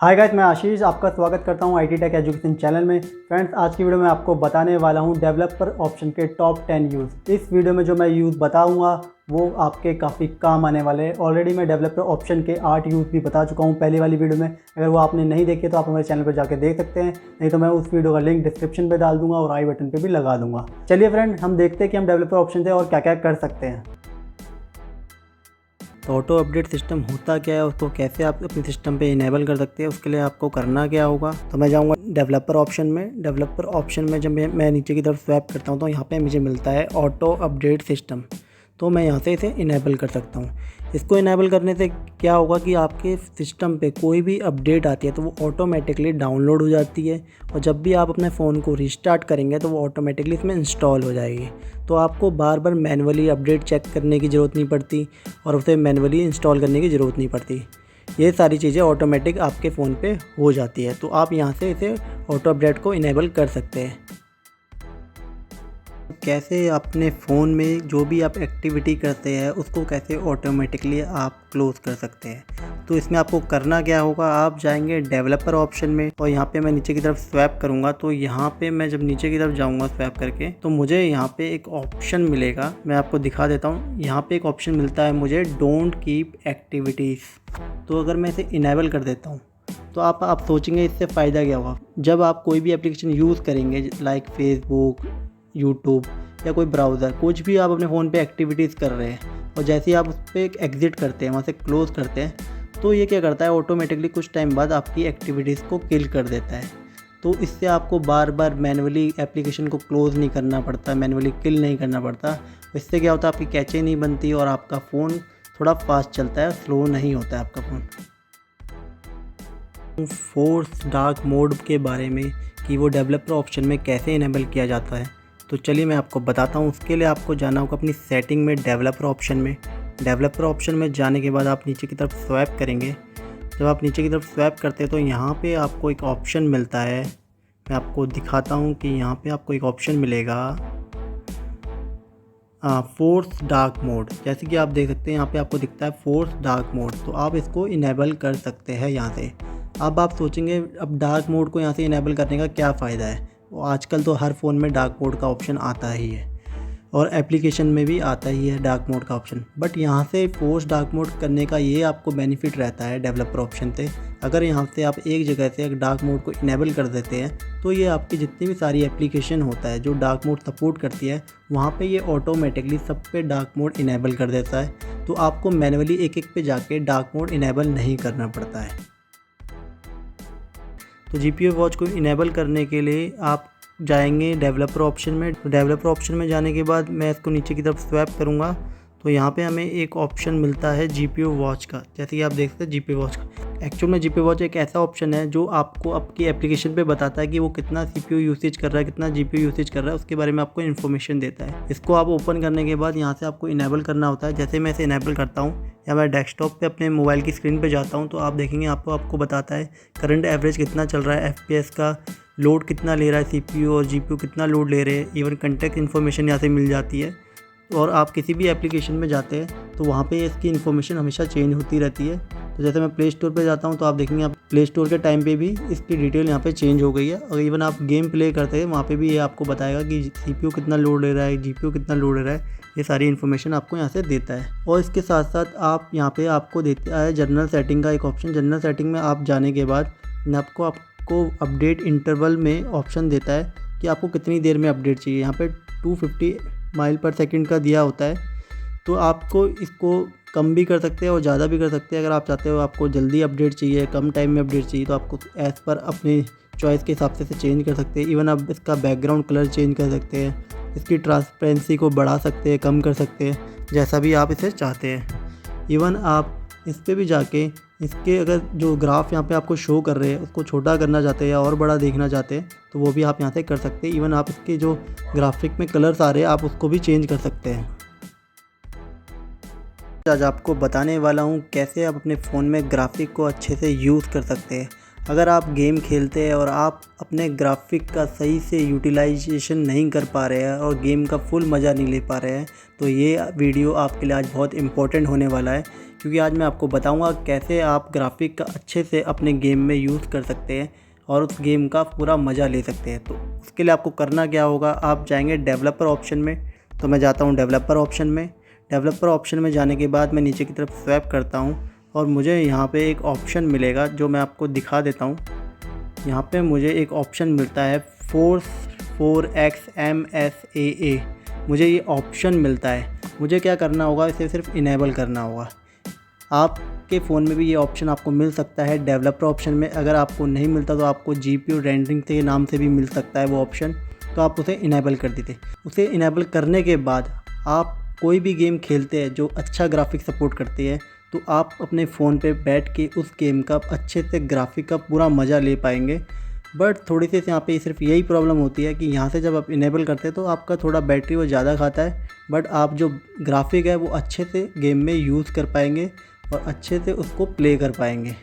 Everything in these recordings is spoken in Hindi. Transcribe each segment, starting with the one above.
हाय गाइस, मैं आशीष आपका स्वागत करता हूं आईटी टेक एजुकेशन चैनल में। फ्रेंड्स, आज की वीडियो में आपको बताने वाला हूं डेवलपर ऑप्शन के टॉप 10 यूज़। इस वीडियो में जो मैं यूज़ बताऊंगा वो आपके काफ़ी काम आने वाले हैं। ऑलरेडी मैं डेवलपर ऑप्शन के 8 यूज़ भी बता चुका हूं पहली वाली वीडियो में। अगर वो आपने नहीं देखे तो आप हमारे चैनल पर जाकर देख सकते हैं, नहीं तो मैं उस वीडियो का लिंक डिस्क्रिप्शन में डाल दूँगा और आई बटन पर भी लगा दूँगा। चलिए फ्रेंड, हम देखते हैं कि हम डेवलपर ऑप्शन से और क्या क्या कर सकते हैं। तो ऑटो अपडेट सिस्टम होता क्या है, उसको कैसे आप अपने सिस्टम पे इनेबल कर सकते हैं, उसके लिए आपको करना क्या होगा। तो मैं जाऊंगा डेवलपर ऑप्शन में। डेवलपर ऑप्शन में जब मैं नीचे की तरफ स्वैप करता हूं तो यहाँ पे मुझे मिलता है ऑटो अपडेट सिस्टम। तो मैं यहाँ से इसे इनेबल कर सकता हूँ। इसको इनेबल करने से क्या होगा कि आपके सिस्टम पे कोई भी अपडेट आती है तो वो ऑटोमेटिकली डाउनलोड हो जाती है, और जब भी आप अपने फ़ोन को रिस्टार्ट करेंगे तो वो ऑटोमेटिकली इसमें इंस्टॉल हो जाएगी। तो आपको बार बार मैनुअली अपडेट चेक करने की ज़रूरत नहीं पड़ती और उसे मैनुअली इंस्टॉल करने की ज़रूरत नहीं पड़ती। ये सारी चीज़ें ऑटोमेटिक आपके फ़ोन पे हो जाती है। तो आप यहाँ से इसे ऑटो अपडेट को इनेबल कर सकते हैं। कैसे अपने फ़ोन में जो भी आप एक्टिविटी करते हैं उसको कैसे ऑटोमेटिकली आप क्लोज़ कर सकते हैं। तो इसमें आपको करना क्या होगा, आप जाएंगे डेवलपर ऑप्शन में और यहाँ पे मैं नीचे की तरफ स्वैप करूँगा। तो यहाँ पे मैं जब नीचे की तरफ जाऊँगा स्वैप करके तो मुझे यहाँ पे एक ऑप्शन मिलेगा, मैं आपको दिखा देता हूँ। यहाँ पे एक ऑप्शन मिलता है मुझे, डोंट कीप एक्टिविटीज़। तो अगर मैं इसे इनेबल कर देता हूँ तो आप सोचेंगे इससे फ़ायदा क्या होगा। जब आप कोई भी एप्लीकेशन यूज़ करेंगे लाइक फेसबुक, यूट्यूब या कोई ब्राउज़र, कुछ भी आप अपने फ़ोन पे एक्टिविटीज़ कर रहे हैं और जैसे ही आप उस पर एग्ज़िट करते हैं, वहाँ से क्लोज़ करते हैं, तो ये क्या करता है, ऑटोमेटिकली कुछ टाइम बाद आपकी एक्टिविटीज़ को किल कर देता है। तो इससे आपको बार बार मैनुअली एप्लीकेशन को क्लोज़ नहीं करना पड़ता, मैनुअली किल नहीं करना पड़ता। इससे क्या होता है, आपकी कैचे नहीं बनती और आपका फ़ोन थोड़ा फास्ट चलता है, स्लो नहीं होता है आपका फ़ोन। फोर्स डार्क मोड के बारे में कि वो डेवलपर ऑप्शन में कैसे इनेबल किया जाता है, तो चलिए मैं आपको बताता हूँ। उसके लिए आपको जाना होगा अपनी सेटिंग में, डेवलपर ऑप्शन में। डेवलपर ऑप्शन में जाने के बाद आप नीचे की तरफ स्वैप करेंगे। जब आप नीचे की तरफ स्वैप करते हैं तो यहाँ पे आपको एक ऑप्शन मिलता है, मैं आपको दिखाता हूँ कि यहाँ पे आपको एक ऑप्शन मिलेगा फोर्स डार्क मोड। जैसे कि आप देख सकते हैं यहाँ पे आपको दिखता है फोर्स डार्क मोड, तो आप इसको इनेबल कर सकते हैं यहाँ से। अब आप सोचेंगे अब डार्क मोड को यहाँ से इनेबल करने का क्या फ़ायदा है। वो आजकल तो हर फ़ोन में डार्क मोड का ऑप्शन आता ही है और एप्लीकेशन में भी आता ही है डार्क मोड का ऑप्शन। बट यहाँ से फोर्स डार्क मोड करने का ये आपको बेनिफिट रहता है डेवलपर ऑप्शन से। अगर यहाँ से आप एक जगह से एक डार्क मोड को इनेबल कर देते हैं तो ये आपकी जितनी भी सारी एप्लीकेशन होता है जो डार्क मोड सपोर्ट करती है, वहाँ पे ये ऑटोमेटिकली सब पे डार्क मोड इनेबल कर देता है। तो आपको मैनुअली एक एक पे जाके डार्क मोड इनेबल नहीं करना पड़ता है। तो जीपीयू वॉच को इनेबल करने के लिए आप जाएंगे डेवलपर ऑप्शन में। तो डेवलपर ऑप्शन में जाने के बाद मैं इसको नीचे की तरफ स्वैप करूँगा तो यहाँ पे हमें एक ऑप्शन मिलता है जीपीयू वॉच का। जैसे कि आप देख सकते हैं जीपीयू वॉच का, एक्चुअल में जीपीयू वॉच एक ऐसा ऑप्शन है जो आपको आपकी एप्लीकेशन पे बताता है कि वो कितना सीपीयू यूसेज कर रहा है, कितना जीपीयू यूसेज कर रहा है, उसके बारे में आपको इन्फॉर्मेशन देता है। इसको आप ओपन करने के बाद यहाँ से आपको इनेबल करना होता है। जैसे मैं इसे इनेबल करता हूँ या मैं डेस्कटॉप पे अपने मोबाइल की स्क्रीन पे जाता हूँ तो आप देखेंगे आपको बताता है करंट एवरेज कितना चल रहा है, एफपीएस का लोड कितना ले रहा है सीपीयू और जीपीयू कितना लोड ले रहे हैं। इवन कॉन्टैक्ट इन्फॉर्मेशन यहाँ से मिल जाती है। और आप किसी भी एप्लीकेशन में जाते हैं तो वहाँ पे इसकी इन्फॉर्मेशन हमेशा चेंज होती रहती है। तो जैसे मैं प्ले स्टोर पे जाता हूँ तो आप देखेंगे आप प्ले स्टोर के टाइम पे भी इसकी डिटेल यहाँ पे चेंज हो गई है। और इवन आप गेम प्ले करते हैं वहाँ पे भी ये आपको बताएगा कि सीपीयू कितना लोड ले रहा है, जीपीयू कितना लोड ले रहा है। ये सारी इन्फॉर्मेशन आपको यहाँ से देता है। और इसके साथ साथ आप यहाँ पे आपको देता है जनरल सेटिंग का एक ऑप्शन। जनरल सेटिंग में आप जाने के बाद आपको अपडेट इंटरवल में ऑप्शन देता है कि आपको कितनी देर में अपडेट चाहिए। यहाँ पे 250 माइल पर सेकंड का दिया होता है, तो आपको इसको कम भी कर सकते हैं और ज़्यादा भी कर सकते हैं। अगर आप चाहते हो आपको जल्दी अपडेट चाहिए, कम टाइम में अपडेट चाहिए, तो आपको एज़ पर अपने चॉइस के हिसाब से चेंज कर सकते हैं। इवन आप इसका बैकग्राउंड कलर चेंज कर सकते हैं, इसकी ट्रांसपेरेंसी को बढ़ा सकते हैं, कम कर सकते हैं, जैसा भी आप इसे चाहते हैं। इवन आप इस पर भी जाके इसके अगर जो ग्राफ यहाँ पे आपको शो कर रहे हैं उसको छोटा करना चाहते हैं या और बड़ा देखना चाहते हैं तो वो भी आप यहाँ से कर सकते हैं। इवन आप इसके जो ग्राफिक में कलर्स आ रहे हैं आप उसको भी चेंज कर सकते हैं। आज आपको बताने वाला हूँ कैसे आप अपने फ़ोन में ग्राफिक को अच्छे से यूज़ कर सकते हैं। अगर आप गेम खेलते हैं और आप अपने ग्राफिक का सही से यूटिलाइजेशन नहीं कर पा रहे हैं और गेम का फुल मज़ा नहीं ले पा रहे हैं, तो ये वीडियो आपके लिए आज बहुत इम्पोर्टेंट होने वाला है, क्योंकि आज मैं आपको बताऊंगा कैसे आप ग्राफिक का अच्छे से अपने गेम में यूज़ कर सकते हैं और उस गेम का पूरा मज़ा ले सकते हैं। तो उसके लिए आपको करना क्या होगा, आप जाएंगे डेवलपर ऑप्शन में। तो मैं जाता हूँ डेवलपर ऑप्शन में। डेवलपर ऑप्शन में जाने के बाद मैं नीचे की तरफ स्वैप करता हूँ और मुझे यहाँ पे एक ऑप्शन मिलेगा जो मैं आपको दिखा देता हूँ। यहाँ पे मुझे एक ऑप्शन मिलता है फोर्स 4x MSAA। मुझे ये ऑप्शन मिलता है। मुझे क्या करना होगा, इसे सिर्फ इनेबल करना होगा। आपके फ़ोन में भी ये ऑप्शन आपको मिल सकता है डेवलपर ऑप्शन में। अगर आपको नहीं मिलता तो आपको GPU रेंडरिंग के नाम से भी मिल सकता है वो ऑप्शन, तो आप उसे इनेबल कर दीजिए। उसे इनेबल करने के बाद आप कोई भी गेम खेलते हैं जो अच्छा ग्राफिक सपोर्ट करती है, तो आप अपने फ़ोन पे बैठ के उस गेम का अच्छे से ग्राफिक का पूरा मज़ा ले पाएंगे। बट थोड़ी सी यहाँ पे सिर्फ यही प्रॉब्लम होती है कि यहाँ से जब आप इनेबल करते हैं तो आपका थोड़ा बैटरी वो ज़्यादा खाता है, बट आप जो ग्राफिक है वो अच्छे से गेम में यूज़ कर पाएंगे और अच्छे से उसको प्ले कर पाएंगे।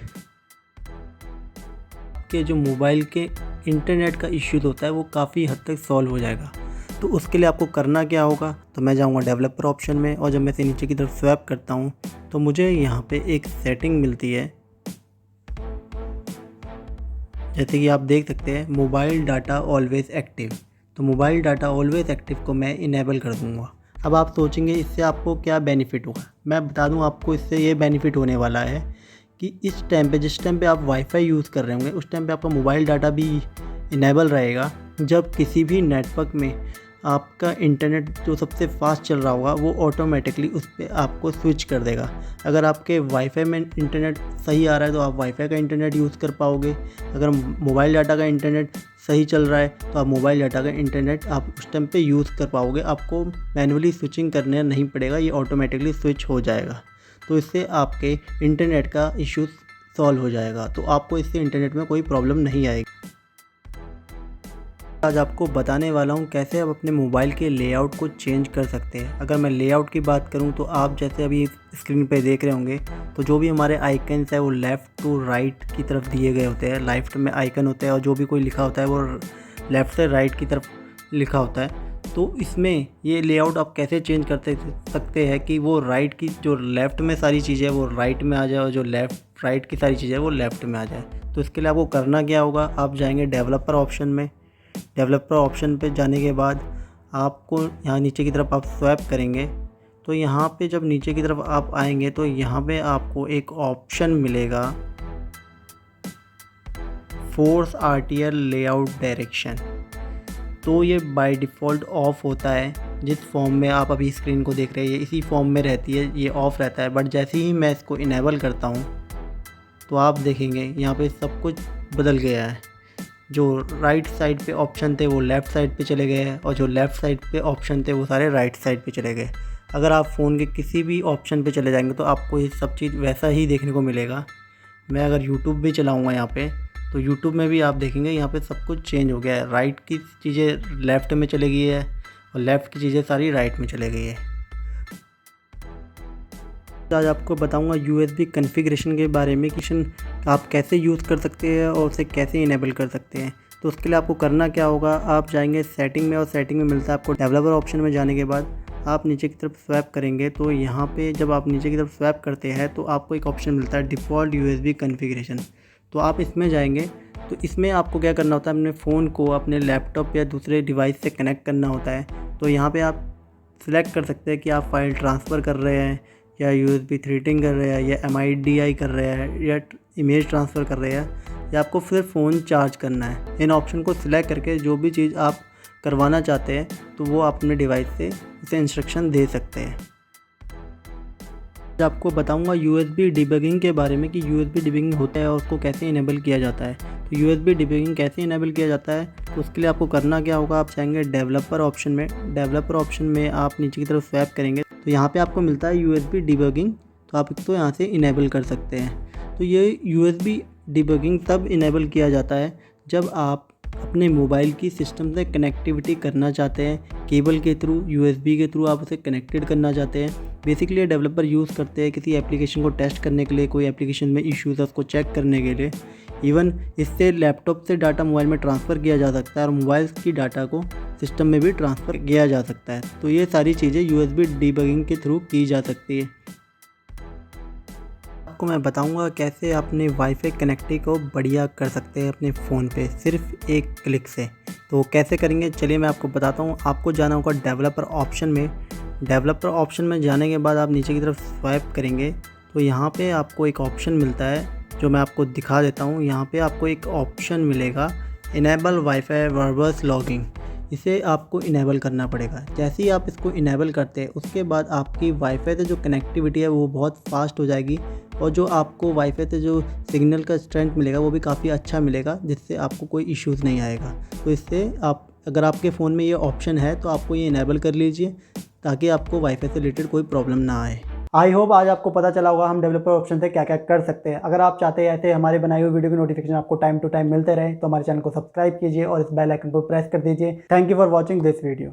कि जो मोबाइल के इंटरनेट का इश्यूज़ होता है वो काफ़ी हद तक सॉल्व हो जाएगा। तो उसके लिए आपको करना क्या होगा, तो मैं जाऊंगा डेवलपर ऑप्शन में और जब मैं इसे नीचे की तरफ स्वैप करता हूं तो मुझे यहां पे एक सेटिंग मिलती है, जैसे कि आप देख सकते हैं मोबाइल डाटा ऑलवेज एक्टिव। तो मोबाइल डाटा ऑलवेज एक्टिव को मैं इनेबल कर दूंगा। अब आप सोचेंगे इससे आपको क्या बेनिफिट होगा। मैं बता दूं आपको, इससे ये बेनिफिट होने वाला है कि इस टाइम पे जिस टाइम पे आप वाईफाई यूज़ कर रहे होंगे उस टाइम पे आपका मोबाइल डाटा भी इनेबल रहेगा। जब किसी भी नेटवर्क में आपका इंटरनेट जो सबसे फास्ट चल रहा होगा वो ऑटोमेटिकली उस पर आपको स्विच कर देगा। अगर आपके वाईफाई में इंटरनेट सही आ रहा है तो आप वाईफाई का इंटरनेट यूज़ कर पाओगे। अगर मोबाइल डाटा का इंटरनेट सही चल रहा है तो आप मोबाइल डाटा का इंटरनेट आप उस टाइम पे यूज़ कर पाओगे। आपको मैनुअली स्विचिंग करना नहीं पड़ेगा, ये ऑटोमेटिकली स्विच हो जाएगा। तो इससे आपके इंटरनेट का इश्यू सॉल्व हो जाएगा। तो आपको इससे इंटरनेट में कोई प्रॉब्लम नहीं आएगी। आज आपको बताने वाला हूँ कैसे आप अपने मोबाइल के लेआउट को चेंज कर सकते हैं। अगर मैं लेआउट की बात करूँ तो आप जैसे अभी स्क्रीन पे देख रहे होंगे, तो जो भी हमारे आइकन्स है वो लेफ़्ट टू राइट की तरफ दिए गए होते हैं। लेफ़्ट में आइकन होता है और जो भी कोई लिखा होता है वो लेफ़्ट से राइट की तरफ लिखा होता है। तो इसमें ये लेआउट आप कैसे चेंज कर सकते हैं कि वो राइट की जो लेफ़्ट में सारी चीज़ें वो राइट में आ जाए और जो लेफ़्ट राइट की सारी चीज़ें वो लेफ़्ट में आ जाए। तो इसके लिए आपको करना क्या होगा, आप जाएंगे डेवलपर ऑप्शन में। डेवलपर ऑप्शन पे जाने के बाद आपको यहाँ नीचे की तरफ आप स्वैप करेंगे, तो यहाँ पे जब नीचे की तरफ आप आएंगे तो यहाँ पे आपको एक ऑप्शन मिलेगा फोर्स RTL लेआउट डायरेक्शन। तो ये बाय डिफ़ॉल्ट ऑफ होता है। जिस फॉर्म में आप अभी स्क्रीन को देख रहे हैं इसी फॉर्म में रहती है, ये ऑफ रहता है। बट जैसे ही मैं इसको इनेबल करता हूँ तो आप देखेंगे यहाँ पे सब कुछ बदल गया है। जो राइट साइड पे ऑप्शन थे वो लेफ़्ट साइड पे चले गए और जो लेफ़्ट साइड पे ऑप्शन थे वो सारे राइट साइड पे चले गए। अगर आप फ़ोन के किसी भी ऑप्शन पे चले जाएंगे तो आपको ये सब चीज़ वैसा ही देखने को मिलेगा। मैं अगर यूट्यूब भी चलाऊँगा यहाँ पे तो यूट्यूब में भी आप देखेंगे यहाँ पे सब कुछ चेंज हो गया है। राइट की चीज़ें लेफ़्ट में चली गई है और लेफ़्ट की चीज़ें सारी राइट में चली गई है। आज आपको बताऊंगा USB कॉन्फ़िगरेशन के बारे में कि आप कैसे यूज़ कर सकते हैं और उसे कैसे इनेबल कर सकते हैं। तो उसके लिए आपको करना क्या होगा, आप जाएंगे सेटिंग में और सेटिंग में मिलता है आपको डेवलपर ऑप्शन में जाने के बाद आप नीचे की तरफ स्वैप करेंगे। तो यहाँ पे जब आप नीचे की तरफ स्वैप करते हैं तो आपको एक ऑप्शन मिलता है डिफ़ॉल्ट USB कॉन्फ़िगरेशन। तो आप इसमें जाएंगे तो इसमें आपको क्या करना होता है, अपने फ़ोन को अपने लैपटॉप या दूसरे डिवाइस से कनेक्ट करना होता है। तो यहाँ पर आप सिलेक्ट कर सकते हैं कि आप फाइल ट्रांसफ़र कर रहे हैं या USB थ्रेडिंग कर रहे हैं या MIDI कर रहे हैं या इमेज ट्रांसफ़र कर रहे हैं या आपको फिर फ़ोन चार्ज करना है। इन ऑप्शन को सिलेक्ट करके जो भी चीज़ आप करवाना चाहते हैं तो वो आप अपने डिवाइस से उसे इंस्ट्रक्शन दे सकते हैं। आपको बताऊंगा USB डिबगिंग के बारे में कि USB डिबगिंग होता है और उसको कैसे इनेबल किया जाता है। तो USB डिबगिंग कैसे इनेबल किया जाता है, तो उसके लिए आपको करना क्या होगा, आप जाएंगे डेवलपर ऑप्शन में। डेवलपर ऑप्शन में आप नीचे की तरफ स्वैप करेंगे तो यहाँ पे आपको मिलता है USB डिबगिंग। तो आप इसको यहाँ से इनेबल कर सकते हैं। तो ये USB डिबगिंग तब इनेबल किया जाता है जब आप अपने मोबाइल की सिस्टम से कनेक्टिविटी करना चाहते हैं, केबल के थ्रू, USB के थ्रू आप उसे कनेक्टेड करना चाहते हैं। बेसिकली डेवलपर यूज़ करते हैं किसी एप्लीकेशन को टेस्ट करने के लिए, कोई एप्लीकेशन में इश्यूज़ है उसको चेक करने के लिए। इवन इससे लैपटॉप से डाटा मोबाइल में ट्रांसफ़र किया जा सकता है और मोबाइल की डाटा को सिस्टम में भी ट्रांसफ़र किया जा सकता है। तो ये सारी चीज़ें USB डीबगिंग के थ्रू की जा सकती है। आपको मैं बताऊंगा कैसे अपने वाईफाई कनेक्टिविटी को बढ़िया कर सकते हैं अपने फ़ोन पे सिर्फ एक क्लिक से। तो कैसे करेंगे चलिए मैं आपको बताता हूँ। आपको जाना होगा डेवलपर ऑप्शन में। डेवलपर ऑप्शन में जाने के बाद आप नीचे की तरफ स्वाइप करेंगे तो यहाँ पे आपको एक ऑप्शन मिलता है जो मैं आपको दिखा देता हूँ। यहाँ पे आपको एक ऑप्शन मिलेगा इनेबल वाईफाई वर्बस लॉगिंग। इसे आपको इनेबल करना पड़ेगा। जैसे ही आप इसको इनेबल करते हैं उसके बाद आपकी वाईफाई से जो कनेक्टिविटी है वो बहुत फास्ट हो जाएगी और जो आपको वाईफाई से जो सिग्नल का स्ट्रेंथ मिलेगा वो भी काफ़ी अच्छा मिलेगा, जिससे आपको कोई इश्यूज़ नहीं आएगा। तो इससे आप अगर आपके फ़ोन में ये ऑप्शन है तो आपको ये इनेबल कर लीजिए ताकि आपको वाईफाई से रिलेटेड कोई प्रॉब्लम ना आए। आई होप आज आपको पता चला होगा हम डेवलपर ऑप्शन से क्या क्या कर सकते हैं। अगर आप चाहते हैं ऐसे हमारे बनाए हुए वीडियो की नोटिफिकेशन आपको टाइम टू टाइम मिलते रहे तो हमारे चैनल को सब्सक्राइब कीजिए और इस बेल आइकन को प्रेस कर दीजिए। Thank you for watching this video.